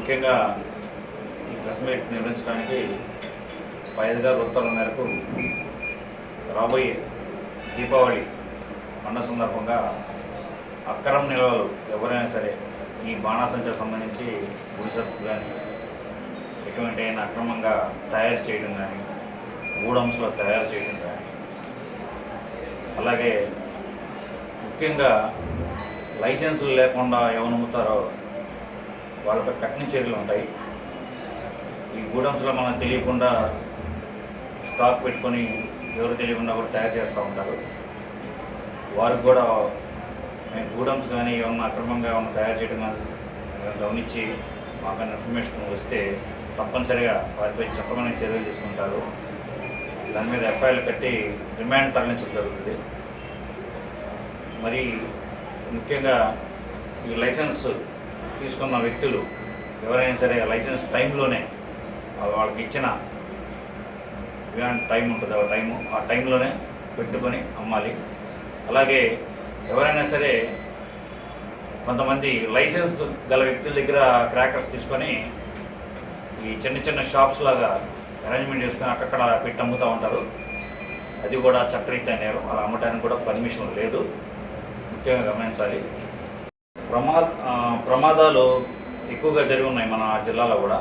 ముఖ్యంగా ఈ press meet నిర్వహించడానికి వైఎస్ఆర్ ఉత్తర్వుల మేరకు రాబోయే దీపావళి పండుగ సందర్భంగా అక్రమ నిల్వలు ఎవరైనా సరే ఈ బాణాసంచాకు సంబంధించి గుడిసెలు కానీ ఎటువంటి అయినా అక్రమంగా తయారు చేయడం కానీ గూడమ్స్లో తయారు చేయడం కానీ అలాగే ముఖ్యంగా లైసెన్సులు లేకుండా ఎవరు అమ్ముతారో వాళ్ళపై కఠిన చర్యలు ఉంటాయి. ఈ గూడమ్స్లో మనం తెలియకుండా స్టాక్ పెట్టుకొని ఎవరు తెలియకుండా కూడా తయారు చేస్తూ ఉంటారు. వారికి కూడా గూడమ్స్ కానీ ఏమన్నా అక్రమంగా ఏమన్నా తయారు చేయడం కానీ గమనించి మాకు ఇన్ఫర్మేషన్ వస్తే తప్పనిసరిగా వారిపై చట్టమైన చర్యలు తీసుకుంటారు. దాని మీద ఎఫ్ఐఆర్లు కట్టి రిమాండ్ తరలించడం జరుగుతుంది. మరి ముఖ్యంగా ఈ లైసెన్స్ తీసుకున్న వ్యక్తులు ఎవరైనా సరే లైసెన్స్ టైంలోనే వాళ్ళకి ఇచ్చిన టైం ఉంటుంది, ఆ టైంలోనే పెట్టుకొని అమ్మాలి. అలాగే ఎవరైనా సరే కొంతమంది లైసెన్స్ గల వ్యక్తుల దగ్గర క్రాకర్స్ తీసుకొని ఈ చిన్న చిన్న షాప్స్ లాగా అరేంజ్మెంట్ చేసుకొని అక్కడ పెట్టి అమ్ముతూ ఉంటారు. అది కూడా చట్టరీత్యా నేరం. అలా అమ్మటానికి కూడా పర్మిషన్ లేదు. ముఖ్యంగా గమనించాలి. ప్రమాదాలు ఎక్కువగా జరిగి ఉన్నాయి మన జిల్లాలో కూడా.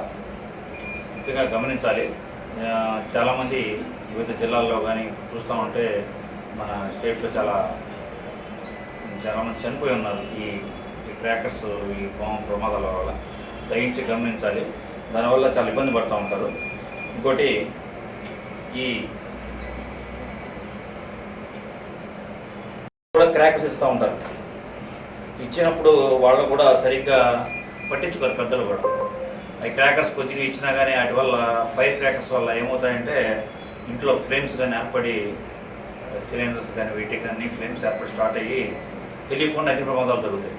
ముఖ్యంగా గమనించాలి. చాలామంది వివిధ జిల్లాల్లో కానీ చూస్తూ ఉంటే మన స్టేట్లో చాలామంది చనిపోయి ఉన్నారు ఈ క్రాకర్స్ ఈ ప్రమాదాల వల్ల. దయించి గమనించాలి. దానివల్ల చాలా ఇబ్బంది పడుతూ ఉంటారు. ఇంకోటి ఈ కూడా క్రాకర్స్ ఇస్తూ ఉంటారు. ఇచ్చినప్పుడు వాళ్ళు కూడా సరిగ్గా పట్టించుకోరు పెద్దలు కూడా. ఈ క్రాకర్స్ కొద్దిగా ఇచ్చినా కానీ వాటి వల్ల ఫైర్ క్రాకర్స్ వల్ల ఏమవుతాయంటే ఇంట్లో ఫ్లేమ్స్ కానీ ఏర్పడి సిలిండర్స్ కానీ వీటికి కానీ ఫ్లేమ్స్ ఏర్పడి స్టార్ట్ అయ్యి తెలియకుండా అగ్ని ప్రమాదాలు జరుగుతాయి.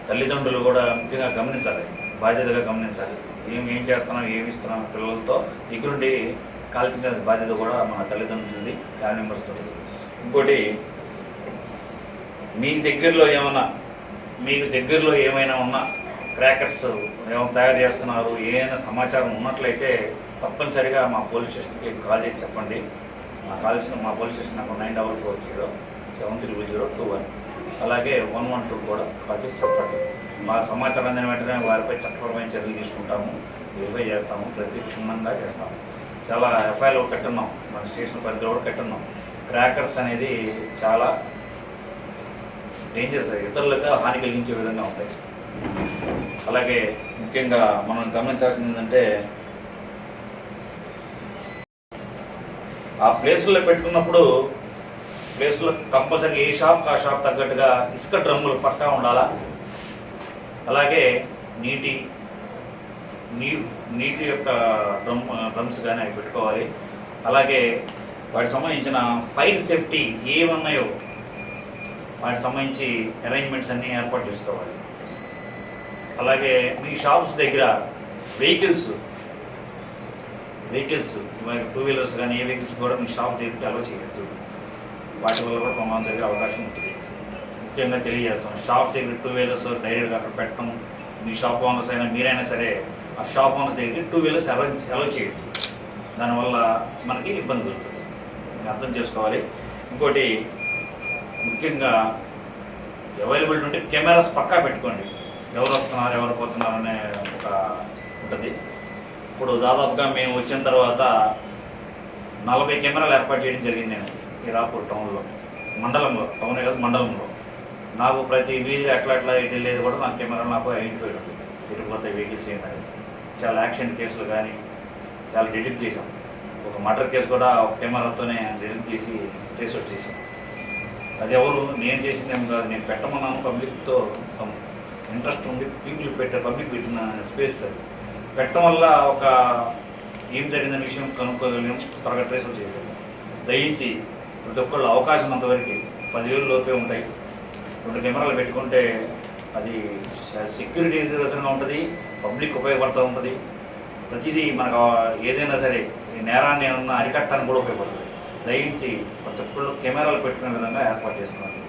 తల్లిదండ్రులు కూడా ముఖ్యంగా గమనించాలి, బాధ్యతగా గమనించాలి. ఏం చేస్తున్నాం, ఏమి ఇస్తున్నాం పిల్లలతో దగ్గరుండి కాల్పించాల్సిన బాధ్యత కూడా మన తల్లిదండ్రులది, ఫ్యామిలీ మెంబర్స్ ఉంటుంది. ఇంకోటి మీకు దగ్గరలో ఏమైనా ఉన్న క్రాకర్స్ ఏమైనా తయారు చేస్తున్నారు, ఏమైనా సమాచారం ఉన్నట్లయితే తప్పనిసరిగా మా పోలీస్ స్టేషన్కి కాల్ చేసి చెప్పండి. మా పోలీస్ స్టేషన్ నాకు 9440730021 అలాగే 112 కూడా కాల్ చేసి చెప్పండి. మా సమాచారం అందిన వెంటనే వారిపై చట్టపరమైన చర్యలు తీసుకుంటాము, వెరిఫై చేస్తాము, ప్రతి క్షుణ్ణంగా చేస్తాము. చాలా ఎఫ్ఐఆర్లు కట్టున్నాం, మన స్టేషన్ పరిధిలో కూడా కట్టున్నాం. క్రాకర్స్ అనేది చాలా డేంజర్స్, ఇతరులకు హాని కలిగించే విధంగా ఉంటాయి. అలాగే ముఖ్యంగా మనం గమనించాల్సింది ఏంటంటే ఆ ప్లేసుల్లో పెట్టుకున్నప్పుడు ప్లేస్లో కంపల్సరీ ఏ షాప్ ఆ షాప్ తగ్గట్టుగా ఇసుక డ్రమ్ములు పక్కా ఉండాలా. అలాగే నీటి యొక్క డ్రమ్స్ కానీ అవి పెట్టుకోవాలి. అలాగే వాటికి సంబంధించిన ఫైర్ సేఫ్టీ ఏమన్నాయో వాటికి సంబంధించి అరేంజ్మెంట్స్ అన్నీ ఏర్పాటు చేసుకోవాలి. అలాగే మీ షాప్స్ దగ్గర వెహికల్స్ 2 వీలర్స్ కానీ ఏ వెహికల్స్ కూడా మీ షాప్ దగ్గరికి అలౌ చేయవద్దు. వాటి వల్ల కూడా ప్రమాదం జరిగే అవకాశం ఉంటుంది. ముఖ్యంగా తెలియజేస్తాం, షాప్స్ దగ్గర 2 వీలర్స్ డైరెక్ట్గా అక్కడ పెట్టడం. మీ షాప్ ఓనర్స్ అయినా మీరైనా సరే ఆ షాప్ ఓనర్స్ దగ్గరికి 2 వీలర్స్ అలౌ చేయొద్దు. దానివల్ల మనకి ఇబ్బంది కలుగుతుంది, అర్థం చేసుకోవాలి. ఇంకోటి ముఖ్యంగా అవైలబిలిటీ ఉంటే కెమెరాస్ పక్కా పెట్టుకోండి. ఎవరు వస్తున్నారు, ఎవరు పోతున్నారు అనే ఒక ఉంటుంది. ఇప్పుడు దాదాపుగా మేము వచ్చిన తర్వాత 40 కెమెరాలు ఏర్పాటు చేయడం జరిగింది. నేను ఈ రాపూర్ టౌన్లో, టౌనే కాదు మండలంలో. నాకు ప్రతి వీధి ఎట్లా ఇటు వెళ్ళేది కూడా నాకు కెమెరా నాకు ఐడెంటిఫైడ్ ఉంటుంది. ఇటుపోతాయి వెహికల్స్ ఏంటని. చాలా యాక్సిడెంట్ కేసులు కానీ చాలా డిటెక్ట్ చేసాం. ఒక మర్డర్ కేసు కూడా ఒక కెమెరాతోనే డిటెక్ట్ చేసి ట్రేస్ అవుట్ చేసాం. అది ఎవరు నేను చేసింది ఏం కాదు, నేను పెట్టమన్నాను. పబ్లిక్తో సమ్ ఇంట్రెస్ట్ ఉండి పబ్లిక్ పెట్టిన స్పేస్ అది పెట్టడం వల్ల ఒక ఏం జరిగిందనే విషయం కనుక్కోగలిగాం, త్వరగా ట్రేస్ అవుట్ చేయగలిగాం. దయించి ప్రతి ఒక్కళ్ళు అవకాశం అంతవరకు 10,000 లోపే ఉంటాయి. 2 కెమెరాలు పెట్టుకుంటే అది సెక్యూరిటీ రిజర్వేషన్గా ఉంటుంది, పబ్లిక్ ఉపయోగపడుతూ ఉంటుంది. ప్రతిదీ మనకు ఏదైనా సరే ఈ నేరాన్ని ఏమన్నా అరికట్టడానికి కూడా ఉపయోగపడుతుంది. దయించి ప్రతి ఒక్కళ్ళు కెమెరాలు పెట్టుకునే విధంగా ఏర్పాటు చేసుకోవాలి.